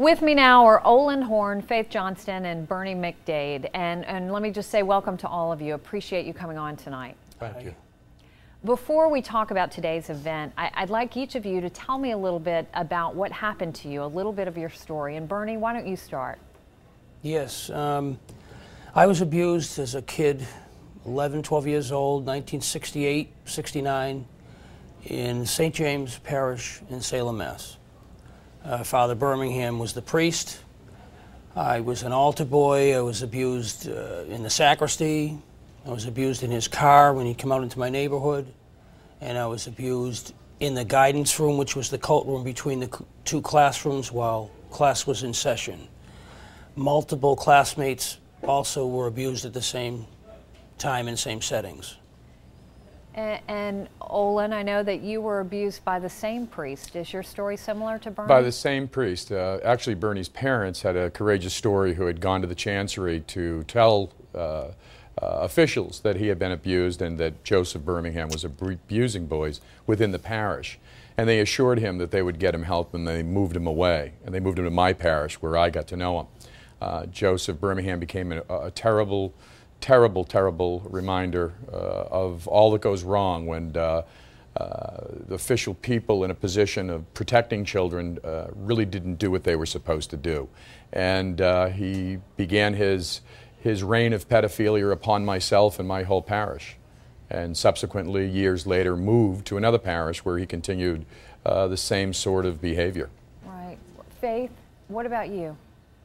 With me now are Olin Horn, Faith Johnston, and Bernie McDade. And let me just say welcome to all of you. Appreciate you coming on tonight. Thank you. Before we talk about today's event, I'd like each of you to tell me a little bit about what happened to you, a little bit of your story. And Bernie, why don't you start? Yes, I was abused as a kid, 11, 12 years old, 1968, 69, in St. James Parish in Salem, Mass. Father Birmingham was the priest. I was an altar boy. I was abused in the sacristy. I was abused in his car when he'd come out into my neighborhood. And I was abused in the guidance room, which was the cult room between the two classrooms while class was in session. Multiple classmates also were abused at the same time in same settings. And Olin, I know that you were abused by the same priest. Is your story similar to Bernie? By the same priest. Actually, Bernie's parents had a courageous story who had gone to the chancery to tell officials that he had been abused and that Joseph Birmingham was abusing boys within the parish. And they assured him that they would get him help, and they moved him away. And they moved him to my parish, where I got to know him. Joseph Birmingham became a terrible reminder of all that goes wrong when the official people in a position of protecting children really didn't do what they were supposed to do. And he began his reign of pedophilia upon myself and my whole parish. And subsequently, years later, moved to another parish where he continued the same sort of behavior. Right. Faith, what about you?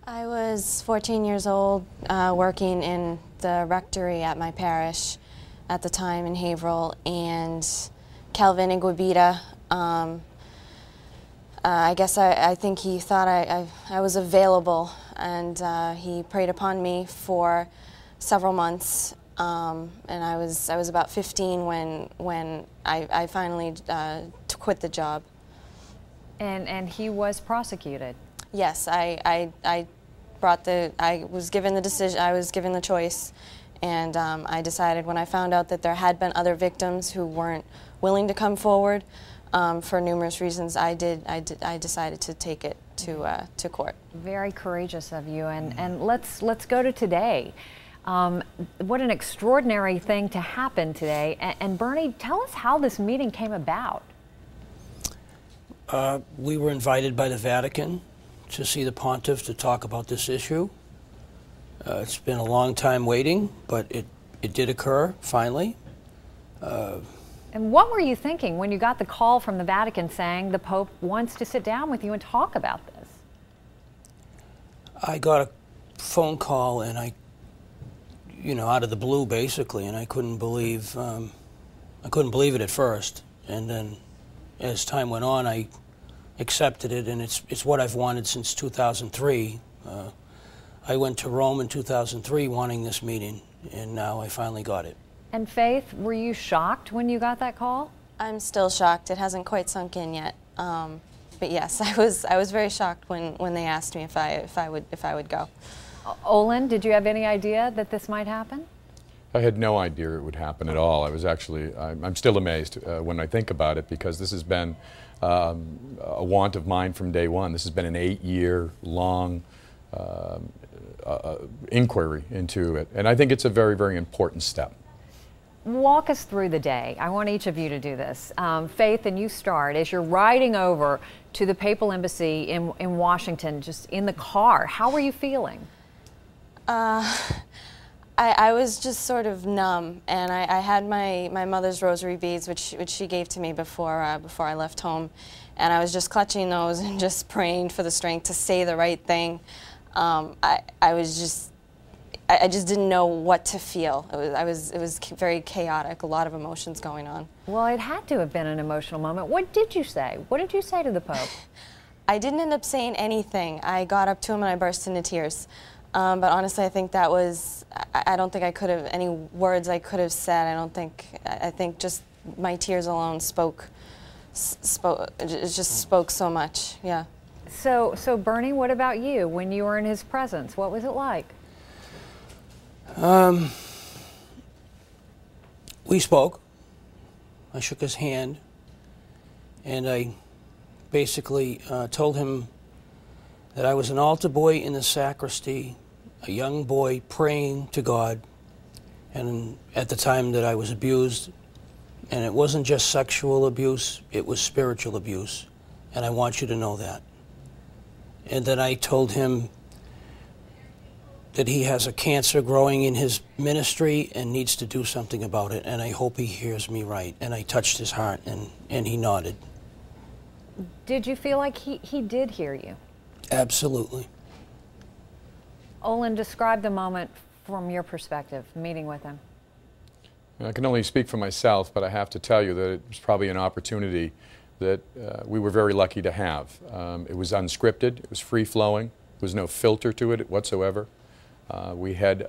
I was 14 years old, working in the rectory at my parish at the time in Haverhill, and Calvin Iguabita, I guess I think he thought I was available, and he preyed upon me for several months, and I was about 15 when I finally quit the job. And he was prosecuted. Yes, I was given the decision. I was given the choice, and I decided when I found out that there had been other victims who weren't willing to come forward for numerous reasons. I decided to take it to court. Very courageous of you. And let's go to today. What an extraordinary thing to happen today. And Bernie, tell us how this meeting came about. We were invited by the Vatican to see the pontiff to talk about this issue. It's been a long time waiting, but it did occur, finally. And what were you thinking when you got the call from the Vatican saying the Pope wants to sit down with you and talk about this? I got a phone call, and out of the blue, basically, and I couldn't believe it at first. And then as time went on, I accepted it, and it's what I've wanted since 2003. I went to Rome in 2003 wanting this meeting, and now I finally got it. And Faith, were you shocked when you got that call? I'm still shocked. It hasn't quite sunk in yet. But yes, I was very shocked when they asked me if I would go. Olin, did you have any idea that this might happen? I had no idea it would happen at all. I'm still amazed when I think about it, because this has been a want of mine from day one. This has been an 8-year-long inquiry into it, and I think it's a very, very important step. Walk us through the day. I want each of you to do this. Faith, and you start. As you're riding over to the Papal Embassy in Washington, just in the car, how were you feeling? I was just sort of numb, and I had my mother's rosary beads, which she gave to me before I left home, and I was just clutching those and just praying for the strength to say the right thing. I just didn't know what to feel. It was very chaotic, a lot of emotions going on. Well, it had to have been an emotional moment. What did you say? What did you say to the Pope? I didn't end up saying anything. I got up to him and I burst into tears. But honestly, I think that was, I don't think I could have, any words I could have said, I think just my tears alone it just spoke so much, yeah. So Bernie, what about you? When you were in his presence, what was it like? We spoke. I shook his hand, and I basically told him that I was an altar boy in the sacristy, a young boy praying to God, and at the time that I was abused, and it wasn't just sexual abuse, it was spiritual abuse, and I want you to know that. And then I told him that he has a cancer growing in his ministry and needs to do something about it, and I hope he hears me right. And I touched his heart, and he nodded. Did you feel like he did hear you? Absolutely. Olin, describe the moment from your perspective, meeting with him. I can only speak for myself, but I have to tell you that it was probably an opportunity that we were very lucky to have. It was unscripted, it was free-flowing, there was no filter to it whatsoever. We had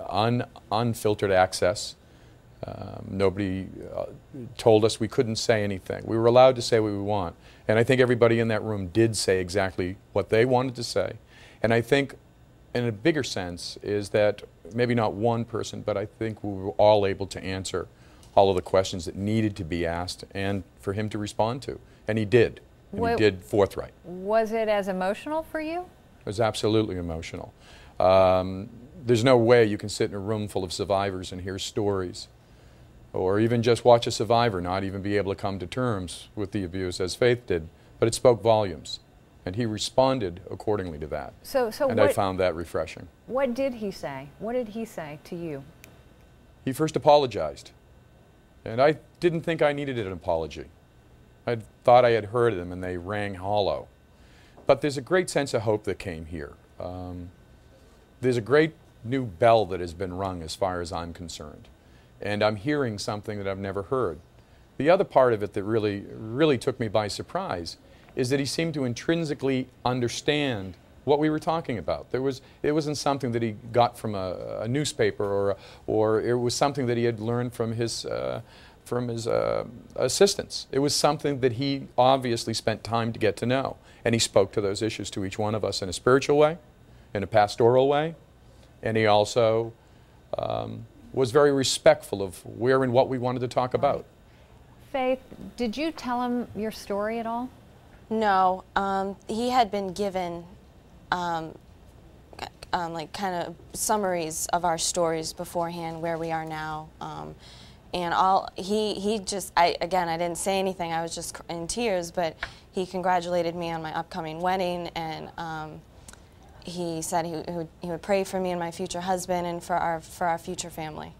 unfiltered access. Nobody told us we couldn't say anything. We were allowed to say what we want. And I think everybody in that room did say exactly what they wanted to say. And I think, in a bigger sense, is that maybe not one person, but I think we were all able to answer all of the questions that needed to be asked and for him to respond to. And he did. And he did forthright. Was it as emotional for you? It was absolutely emotional. There's no way you can sit in a room full of survivors and hear stories, or even just watch a survivor not even be able to come to terms with the abuse as Faith did. But it spoke volumes, and he responded accordingly to that. And I found that refreshing. What did he say? What did he say to you? He first apologized, and I didn't think I needed an apology. I thought I had heard them, and they rang hollow. But there's a great sense of hope that came here. There's a great new bell that has been rung as far as I'm concerned. And I'm hearing something that I've never heard. The other part of it that really took me by surprise is that he seemed to intrinsically understand what we were talking about. It wasn't something that he got from a newspaper or it was something that he had learned from his assistants. It was something that he obviously spent time to get to know. And he spoke to those issues to each one of us in a spiritual way, in a pastoral way, and he also was very respectful of where and what we wanted to talk about. Faith, did you tell him your story at all? No. He had been given like kind of summaries of our stories beforehand, where we are now. And he just, again, I didn't say anything, I was just in tears, but he congratulated me on my upcoming wedding, and he said he would pray for me and my future husband and for our future family.